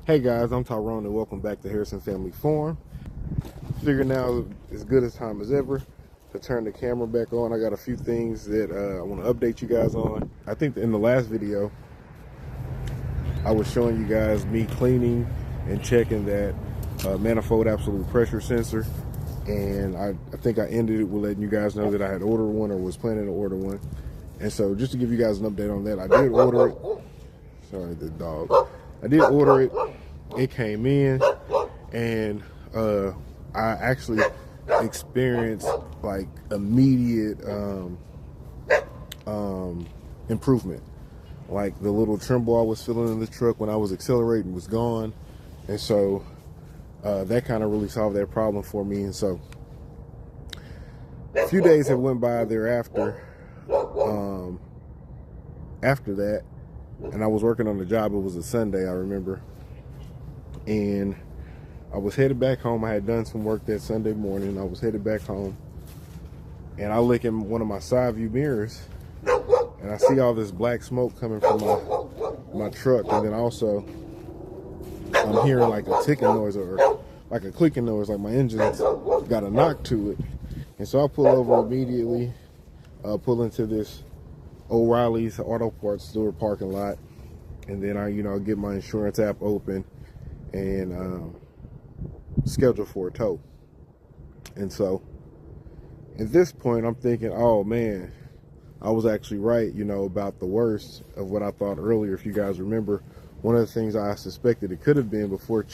Hey guys, I'm Tyrone and welcome back to Harrison Family Farm. Figure now as good a time as ever to turn the camera back on. I got a few things that I want to update you guys on. I think in the last video I was showing you guys me cleaning and checking that manifold absolute pressure sensor, and I think I ended it with letting you guys know that I had ordered one or was planning to order one. And so just to give you guys an update on that, I did order it. Sorry, the dog. I did order it. It came in, and I actually experienced like immediate improvement. Like the little tremble I was feeling in the truck when I was accelerating was gone, and so that kind of really solved that problem for me. And so a few days have went by thereafter. After that, and I was working on the job. It was a Sunday, I remember, and I was headed back home. I had done some work that Sunday morning. I was headed back home, and I look in one of my side view mirrors, and I see all this black smoke coming from my truck. And then also I'm hearing like a ticking noise or like a clicking noise, like my engine's got a knock to it. And so I pull over immediately, pull into this O'Reilly's auto parts store parking lot, and then I get my insurance app open and schedule for a tow. And so at this point I'm thinking, oh man, I was actually right, about the worst of what I thought earlier. If you guys remember, one of the things I suspected it could have been before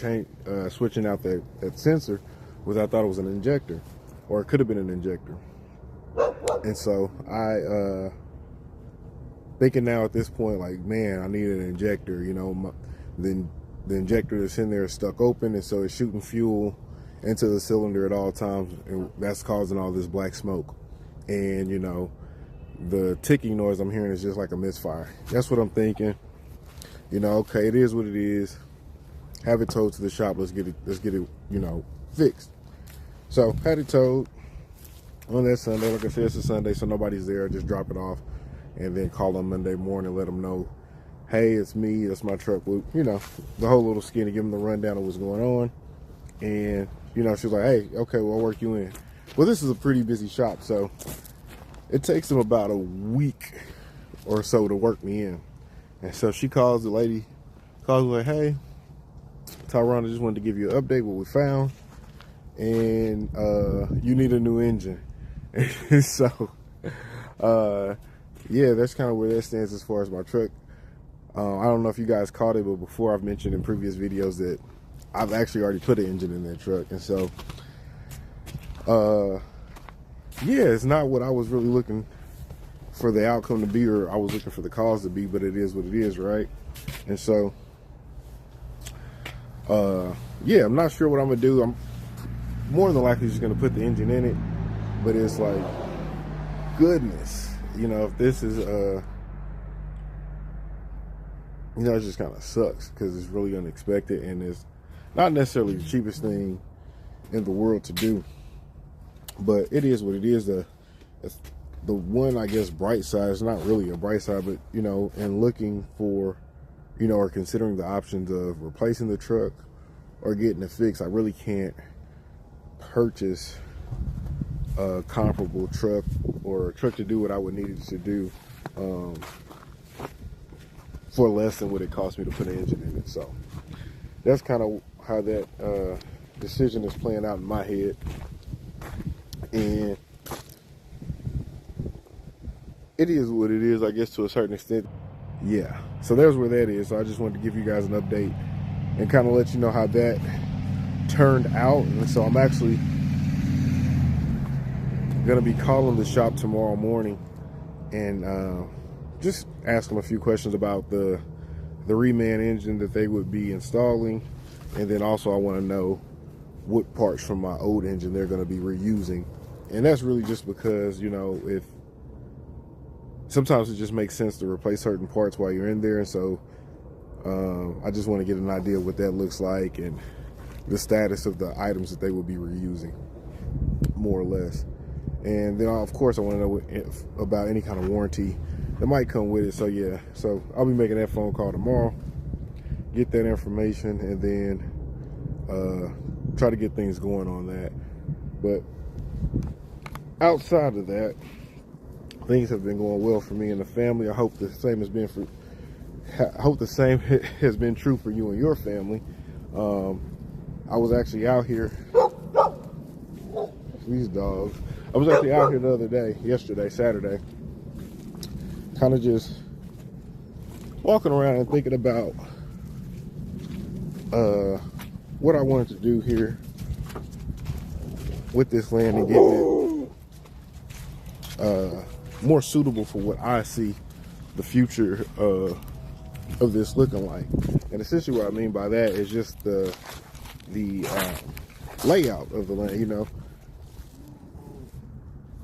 switching out that sensor was I thought it was an injector, or it could have been an injector. And so I thinking now at this point, like, man, I need an injector. The injector that's in there is stuck open, and so it's shooting fuel into the cylinder at all times, and that's causing all this black smoke. And the ticking noise I'm hearing is just like a misfire. That's what I'm thinking. Okay, it is what it is. Have it towed to the shop. Let's get it fixed. So had it towed on that Sunday. Like I said, it's a Sunday, so nobody's there. I just drop it off and then call them Monday morning, let them know, hey, it's me, that's my truck. The whole little skinny, give them the rundown of what's going on. And she was like, hey, okay, well, I'll work you in. Well, this is a pretty busy shop, so it takes them about a week or so to work me in. And so she calls the lady, me like, hey, Tyrone, I just wanted to give you an update what we found, and you need a new engine. So yeah, that's kind of where that stands as far as my truck. I don't know if you guys caught it, but before I've mentioned in previous videos that I've actually already put an engine in that truck. And so yeah, it's not what I was really looking for the outcome to be, or I was looking for the cause to be, but it is what it is, right? And so yeah, I'm not sure what I'm gonna do. I'm more than likely just gonna put the engine in it, but it's like, goodness, if this is it just kind of sucks because it's really unexpected, and it's not necessarily the cheapest thing in the world to do, but it is what it is. The one, I guess, bright side, is not really a bright side, but and looking for or considering the options of replacing the truck or getting it fixed, I really can't purchase a comparable truck or a truck to do what I would need it to do for less than what it cost me to put an engine in it. So that's kind of how that decision is playing out in my head. And it is what it is, I guess, to a certain extent. Yeah, so there's where that is. So I just wanted to give you guys an update and kind of let you know how that turned out. And so I'm actually gonna be calling the shop tomorrow morning and just ask them a few questions about the reman engine that they would be installing, and then also I want to know what parts from my old engine they're going to be reusing. And that's really just because if sometimes it just makes sense to replace certain parts while you're in there. And so I just want to get an idea of what that looks like and the status of the items that they will be reusing, more or less. And then of course I want to know about any kind of warranty that might come with it. So yeah, so I'll be making that phone call tomorrow, get that information, and then try to get things going on that. But outside of that, things have been going well for me and the family. I hope the same has been for. I hope the same has been true for you and your family. I was actually out here. These dogs. I was actually out here the other day, yesterday, Saturday, kind of just walking around and thinking about what I wanted to do here with this land and getting it more suitable for what I see the future of this looking like. And essentially what I mean by that is just the layout of the land. You know,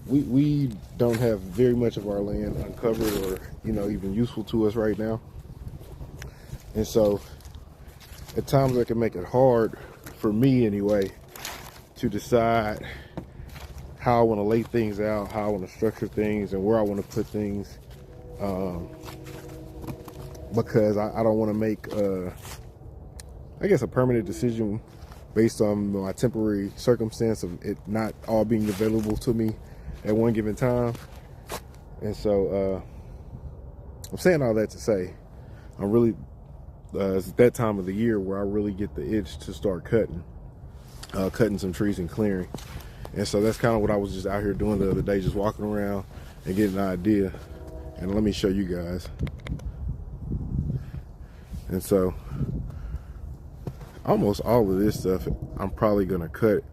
we don't have very much of our land uncovered or, you know, even useful to us right now. And so at times that can make it hard for me anyway to decide how I want to lay things out, how I want to structure things, and where I want to put things, because I don't want to make I guess a permanent decision based on my temporary circumstance of it not all being available to me at one given time. And so I'm saying all that to say I'm really it's that time of the year where I really get the itch to start cutting some trees and clearing. And so that's kind of what I was just out here doing the other day, just walking around and getting an idea. And let me show you guys. And so almost all of this stuff I'm probably gonna cut.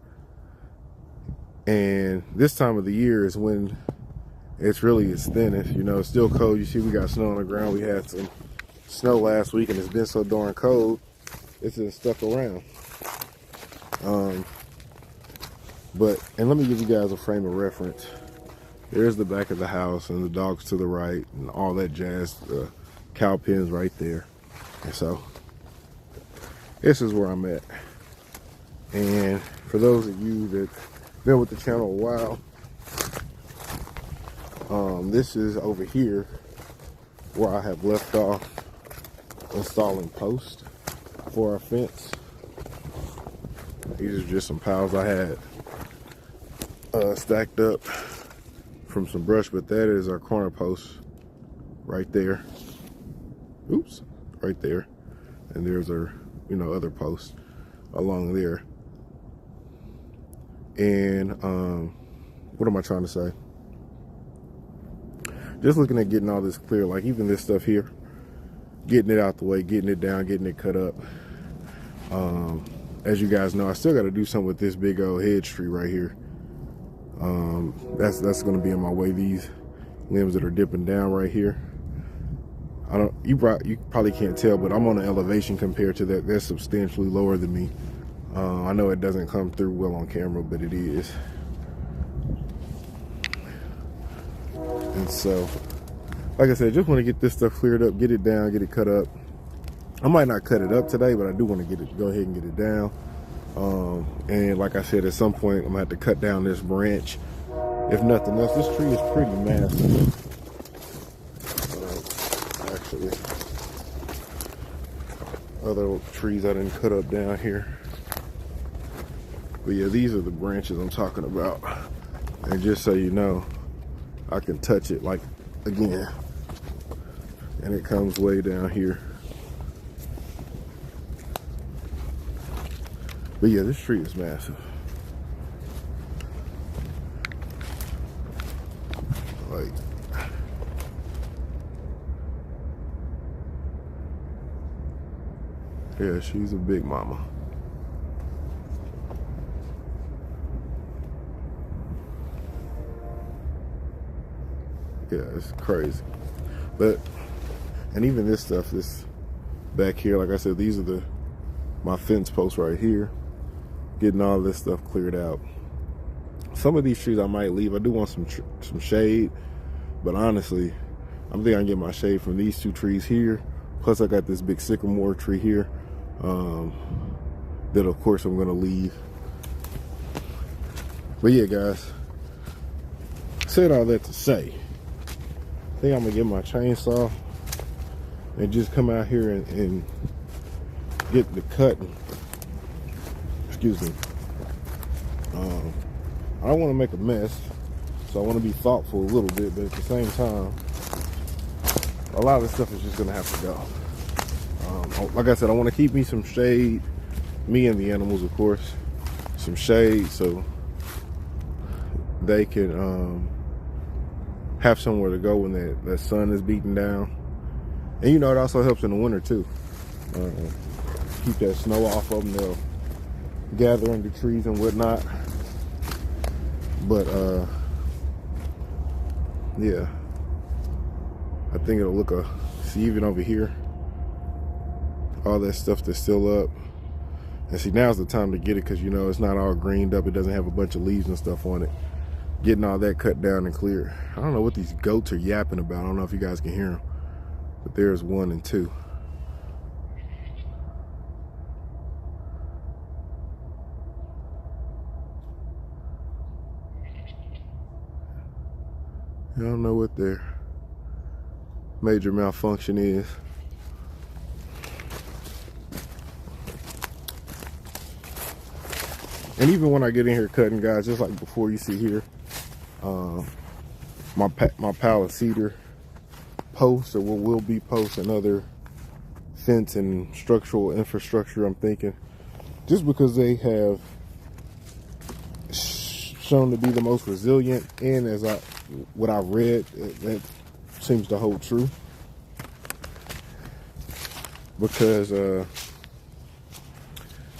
And this time of the year is when it's really its thinnest. You know, it's still cold. You see we got snow on the ground. We had some snow last week and it's been so darn cold, it's just stuck around. And let me give you guys a frame of reference. There's the back of the house and the dogs to the right and all that jazz, the cow pens right there. And so this is where I'm at. And for those of you that been with the channel a while, this is over here where I have left off installing posts for our fence. These are just some piles I had stacked up from some brush, but that is our corner post right there. Oops, right there. And there's our, you know, other posts along there. And what am I trying to say? Just looking at getting all this clear, like even this stuff here, getting it out the way, getting it down, getting it cut up. As you guys know, I still got to do something with this big old hedge tree right here. That's going to be in my way. These limbs that are dipping down right here. You probably can't tell, but I'm on an elevation compared to that. They're substantially lower than me. I know it doesn't come through well on camera, but it is. And so, like I said, just want to get this stuff cleared up, get it down, get it cut up. I might not cut it up today, but I do want to go ahead and get it down. And like I said, at some point, I'm gonna have to cut down this branch. If nothing else, this tree is pretty massive. Actually, other trees I didn't cut up down here. But yeah, these are the branches I'm talking about. And just so you know, I can touch it like again. And it comes way down here. But yeah, this tree is massive. Like, yeah, she's a big mama. Yeah, it's crazy. But, and even this stuff, this back here, like I said, these are my fence posts right here. Getting all this stuff cleared out. Some of these trees I might leave. I do want some shade, but honestly, I'm thinking I can get my shade from these two trees here. Plus, I got this big sycamore tree here that, of course, I'm gonna leave. But yeah, guys, said all that to say, I think I'm gonna get my chainsaw and just come out here and getting the cutting. Excuse me. I don't want to make a mess, so I want to be thoughtful a little bit, but at the same time, a lot of this stuff is just gonna have to go. Like I said, I want to keep me some shade, me and the animals, of course, some shade so they can have somewhere to go when that sun is beating down. And you know, it also helps in the winter too. Keep that snow off of them. They'll gather under trees and whatnot. But yeah, I think it'll look see, even over here, all that stuff that's still up. And see, now's the time to get it, because you know it's not all greened up. It doesn't have a bunch of leaves and stuff on it. Getting all that cut down and cleared. I don't know what these goats are yapping about. I don't know if you guys can hear them, but there's 1 and 2. I don't know what their major malfunction is. And even when I get in here cutting, guys, just like before, you see here, my pile of cedar posts, or what will be posts, and other fence and structural infrastructure, I'm thinking, just because they have shown to be the most resilient, and as what I read, that seems to hold true, because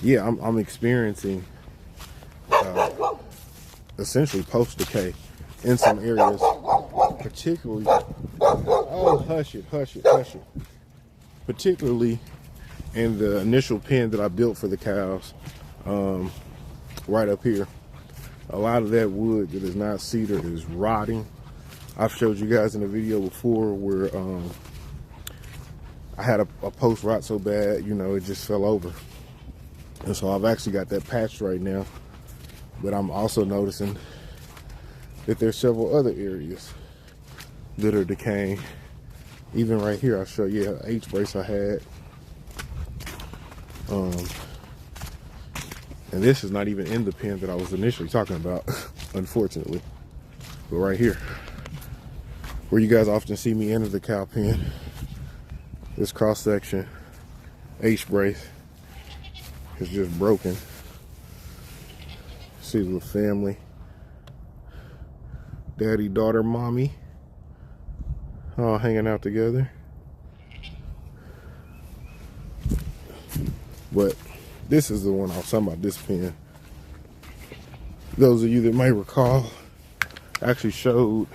yeah, I'm experiencing essentially post decay in some areas, particularly, oh, hush it, particularly in the initial pen that I built for the cows, right up here. A lot of that wood that is not cedar is rotting. I've showed you guys in a video before where I had a post rot so bad, you know, it just fell over. And so I've actually got that patched right now. But I'm also noticing that there's several other areas that are decaying. Even right here, I'll show you an H-brace I had. And this is not even in the pen that I was initially talking about, unfortunately. But right here, where you guys often see me enter the cow pen, this cross section H-brace is just broken. See the family, daddy, daughter, mommy, all hanging out together. But this is the one I was talking about, this pen. Those of you that may recall, I actually showed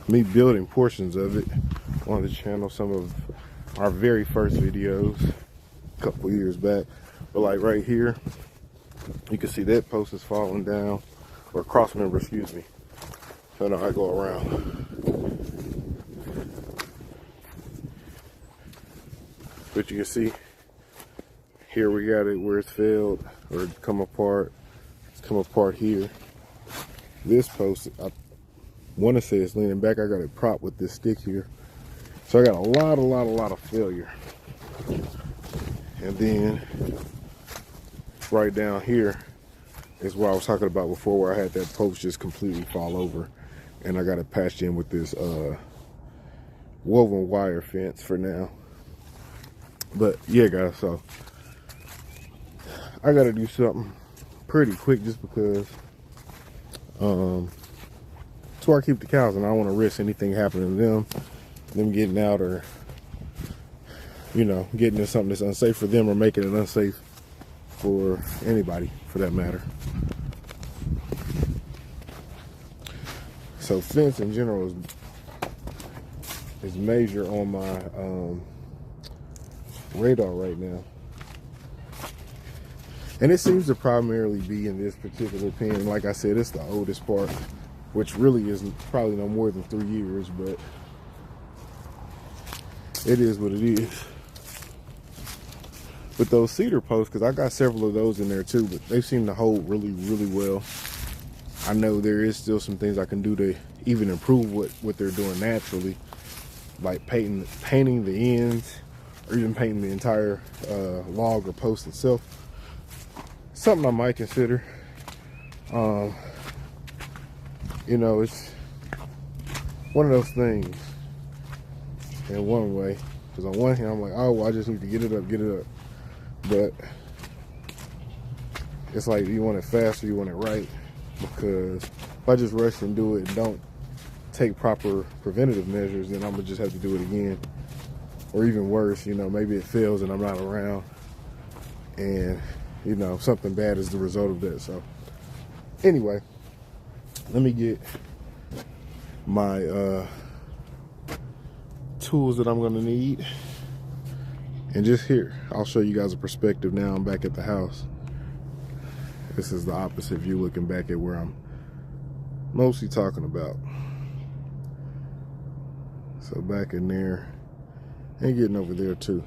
me building portions of it on the channel, some of our very first videos a couple years back. But like right here, you can see that post is falling down, or cross member, excuse me. So now I go around. But you can see here we got it where it's failed or come apart. It's come apart here. This post, I want to say it's leaning back. I got it propped with this stick here. So I got a lot of failure. And then right down here is what I was talking about before, where I had that post just completely fall over, and I got it patched in with this woven wire fence for now. But yeah, guys, so I gotta do something pretty quick, just because it's where I keep the cows, and I don't want to risk anything happening to them getting out, or you know, getting into something that's unsafe for them, or making it unsafe for anybody for that matter. So fence in general is major on my radar right now, and it seems to primarily be in this particular pen. Like I said, it's the oldest part, which really is probably no more than 3 years, but it is what it is. With those cedar posts, because I got several of those in there too, but they seem to hold really well. I know there is still some things I can do to even improve what they're doing naturally, like painting the ends, or even painting the entire log or post itself. Something I might consider. You know, it's one of those things in one way, because on one hand I'm like, oh, well, I just need to get it up, but it's like, you want it fast or you want it right, because if I just rush and do it and don't take proper preventative measures, then I'm gonna just have to do it again. Or even worse, you know, maybe it fails and I'm not around, and you know, something bad is the result of that. So anyway, let me get my tools that I'm gonna need, and just here I'll show you guys a perspective. Now I'm back at the house. This is the opposite view, looking back at where I'm mostly talking about. So back in there and getting over there too.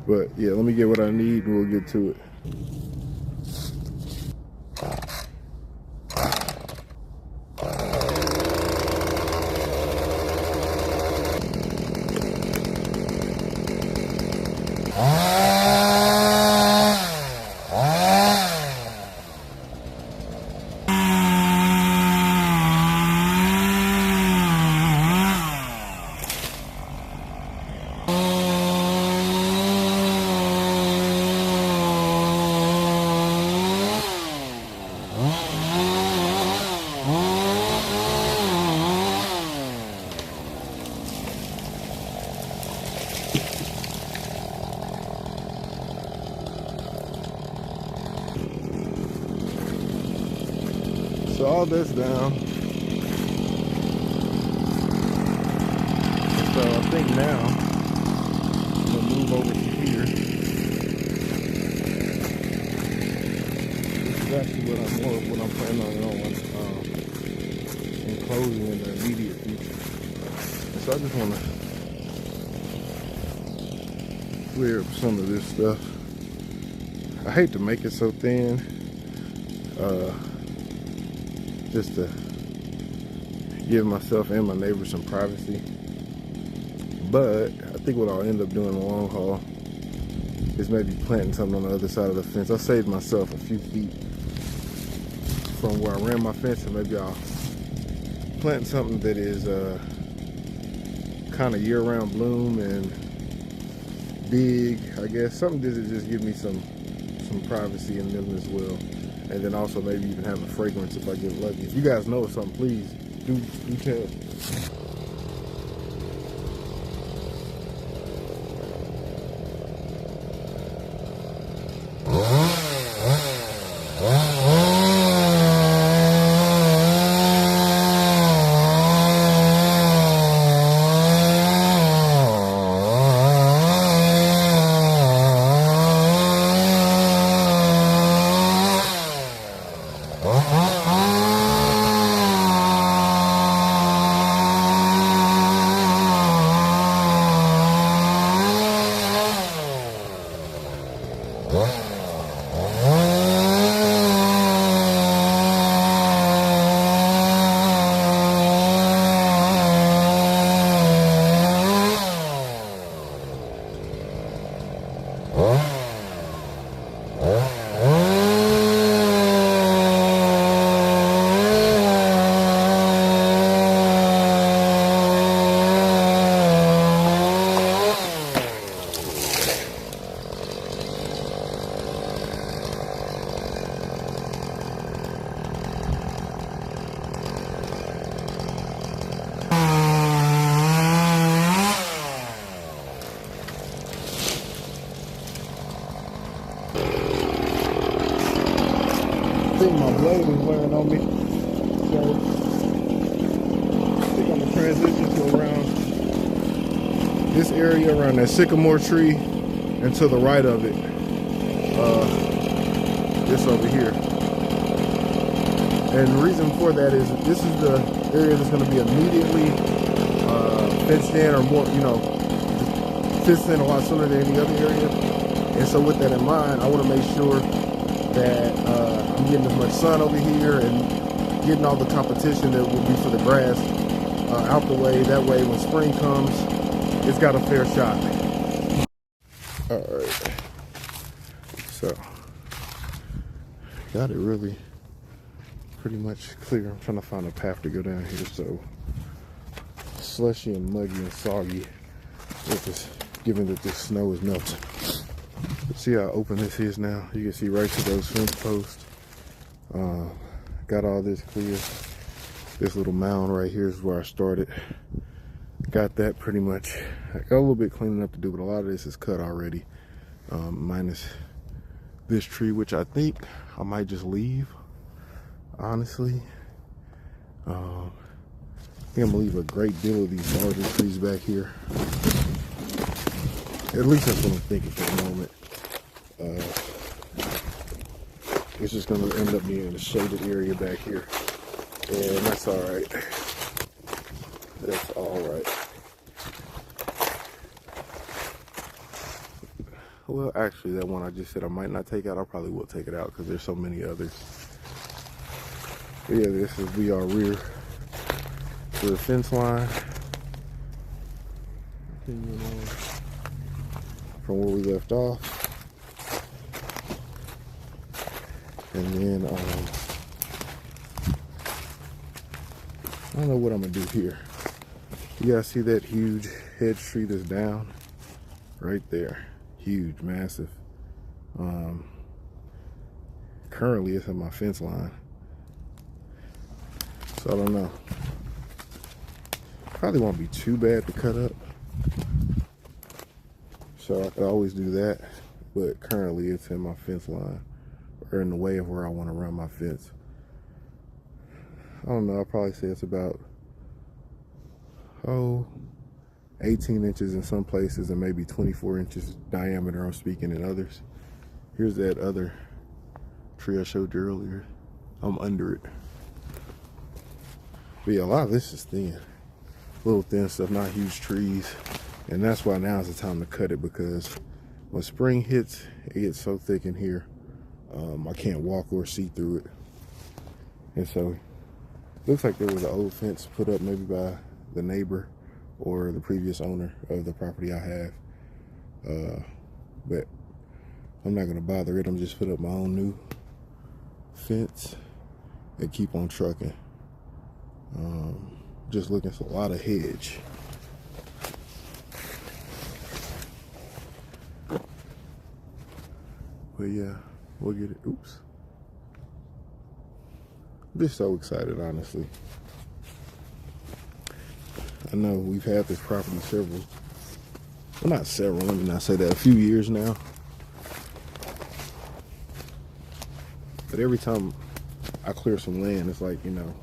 But yeah, let me get what I need and we'll get to it. So all that's down. So I think now I'm gonna move over to here. This is actually what I'm planning on enclosing in the immediate future. And so I just want to clear up some of this stuff. I hate to make it so thin. Just to give myself and my neighbors some privacy. But I think what I'll end up doing in the long haul is maybe planting something on the other side of the fence. I saved myself a few feet from where I ran my fence, and maybe I'll plant something that is kind of year-round bloom and big, I guess. Something that just give me some privacy in them as well. And then also maybe even have a fragrance if I get lucky. If you guys know of something, please do tell. I think my blade is wearing on me, so I think I'm gonna transition to around this area, around that sycamore tree, and to the right of it, this over here. And the reason for that is this is the area that's going to be immediately fenced in, or more, you know, fenced in a lot sooner than any other area. And so with that in mind, I want to make sure that I'm getting as much sun over here and getting all the competition that will be for the grass out the way. That way when spring comes, it's got a fair shot. All right, so got it really pretty much clear. I'm trying to find a path to go down here so slushy and muggy and soggy with this, given that this snow is melting. See how open this is now? You can see right to those fence posts. Got all this clear. This little mound right here is where I started. Got that pretty much. I got a little bit cleaning up to do, but a lot of this is cut already. Minus this tree, which I think I might just leave, honestly. I think I'm gonna leave a great deal of these larger trees back here. At least that's what I'm thinking for the moment. It's just gonna end up being in a shaded area back here, and that's all right. That's all right. Well, actually, that one I just said I might not take out, I probably will take it out because there's so many others. But yeah, this is we are rear fence line. Continuing on from where we left off. And then, I don't know what I'm gonna do here. You guys see that huge hedge tree that's down? Right there. Huge, massive. Currently it's at my fence line. So I don't know. Probably won't be too bad to cut up. So I could always do that. But currently it's in my fence line, or in the way of where I want to run my fence. I don't know, I'll probably say it's about 18 inches in some places and maybe 24 inches diameter, I'm speaking, in others. Here's that other tree I showed you earlier. I'm under it. But yeah, a lot of this is thin. Little thin stuff, not huge trees. And that's why now is the time to cut it, because when spring hits, it gets so thick in here. I can't walk or see through it. And so, looks like there was an old fence put up maybe by the neighbor or the previous owner of the property I have. But I'm not gonna bother it. I'm just put up my own new fence and keep on trucking. Just looking for a lot of hedge. But yeah, we'll get it. Oops. I'm just so excited, honestly. I know we've had this property several, well, not several, let me not say that, a few years now. But every time I clear some land, it's like, you know,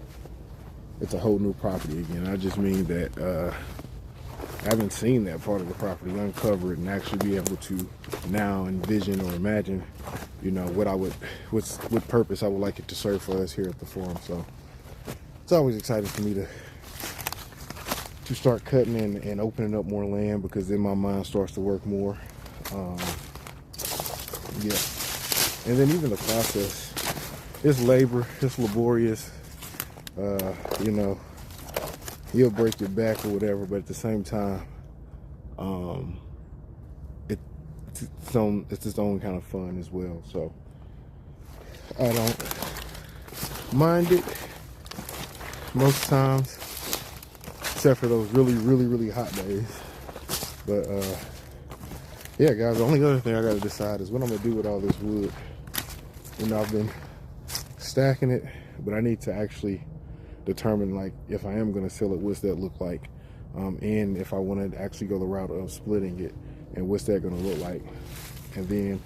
it's a whole new property again. I just mean that I haven't seen that part of the property, uncover it, and actually be able to now envision or imagine, you know, what purpose I would like it to serve for us here at the farm. So it's always exciting for me to start cutting and opening up more land, because then my mind starts to work more. Yeah, and then even the process, it's labor, it's laborious. You know, you'll break your back or whatever, but at the same time, it's its own kind of fun as well. So I don't mind it most times, except for those really hot days. But yeah, guys, the only other thing I got to decide is what I'm gonna do with all this wood. You know, I've been stacking it, but I need to actually determine, like, if I am going to sell it, what's that look like, and if I want to actually go the route of splitting it, and what's that going to look like, and then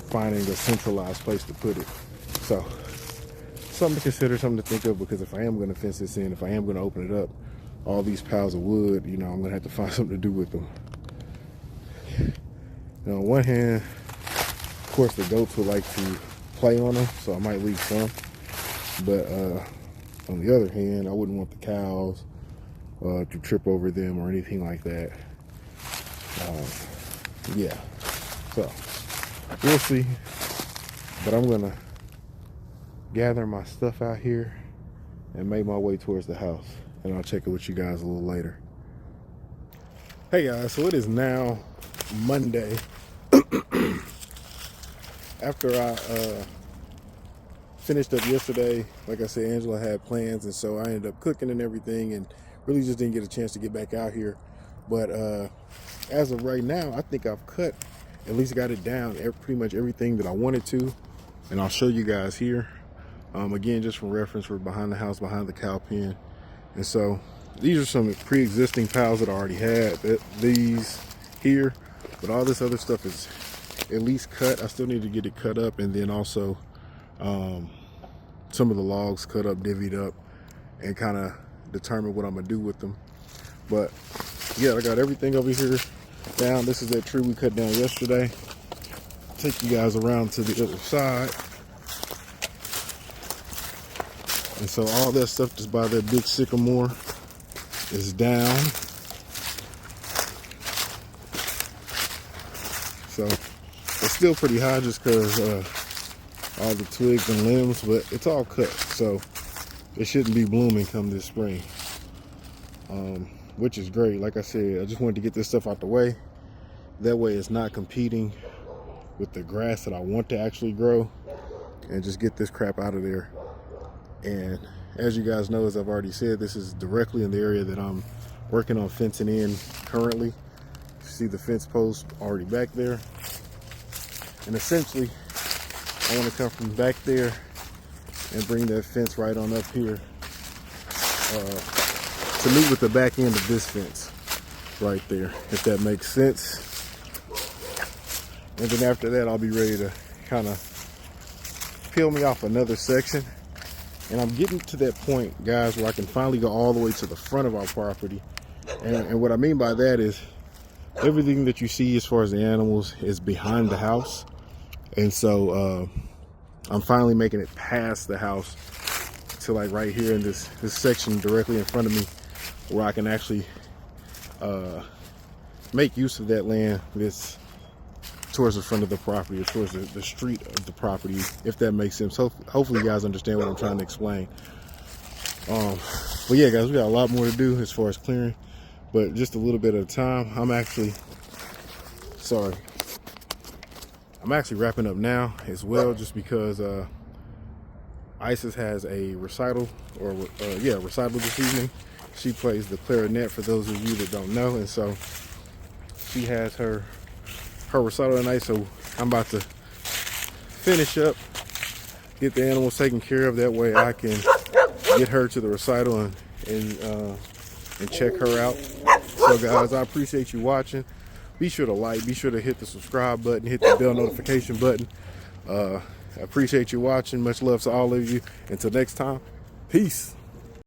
finding a centralized place to put it. So something to consider, something to think of, because if I am going to fence this in, if I am going to open it up, all these piles of wood, you know, I'm going to have to find something to do with them. Now, on one hand, of course, the goats would like to play on them, so I might leave some, but on the other hand, I wouldn't want the cows to trip over them or anything like that. Yeah, so we'll see. But I'm gonna gather my stuff out here and make my way towards the house. and I'll check it with you guys a little later. Hey guys, so it is now Monday. After I finished up yesterday, like I said, Angela had plans, and so I ended up cooking and everything, and really just didn't get a chance to get back out here. But as of right now, I think I've cut, at least got it down, pretty much everything that I wanted to, and I'll show you guys here. Again, just for reference, we're behind the house, behind the cow pen, and so these are some pre-existing piles that I already had. These here, but all this other stuff is at least cut. I still need to get it cut up, and then also some of the logs cut up, divvied up, and kind of determine what I'm gonna do with them. But yeah, I got everything over here down. This is that tree we cut down yesterday. Take you guys around to the other side. And so all that stuff just by that big sycamore is down. So it's still pretty high just because all the twigs and limbs, but it's all cut. So it shouldn't be blooming come this spring, which is great. Like I said, I just wanted to get this stuff out the way. That way it's not competing with the grass that I want to actually grow, and just get this crap out of there. And as you guys know, as I've already said, this is directly in the area that I'm working on fencing in currently. You see the fence post already back there. And essentially, I want to come from back there and bring that fence right on up here to meet with the back end of this fence right there, if that makes sense. And then after that, I'll be ready to kind of peel me off another section. And I'm getting to that point, guys, where I can finally go all the way to the front of our property. And what I mean by that is everything that you see as far as the animals is behind the house. And so I'm finally making it past the house to like right here in this section directly in front of me, where I can actually make use of that land that's towards the front of the property, or towards the street of the property, if that makes sense. Hopefully you guys understand what I'm trying to explain. But yeah, guys, we got a lot more to do as far as clearing, but just a little bit at a time. I'm actually wrapping up now as well, just because Isis has a recital, recital this evening. She plays the clarinet, for those of you that don't know, and so she has her recital tonight. So I'm about to finish up, get the animals taken care of. That way I can get her to the recital and check her out. So guys, I appreciate you watching. Be sure to like, be sure to hit the subscribe button, hit the bell notification button. I appreciate you watching. Much love to all of you. Until next time, peace.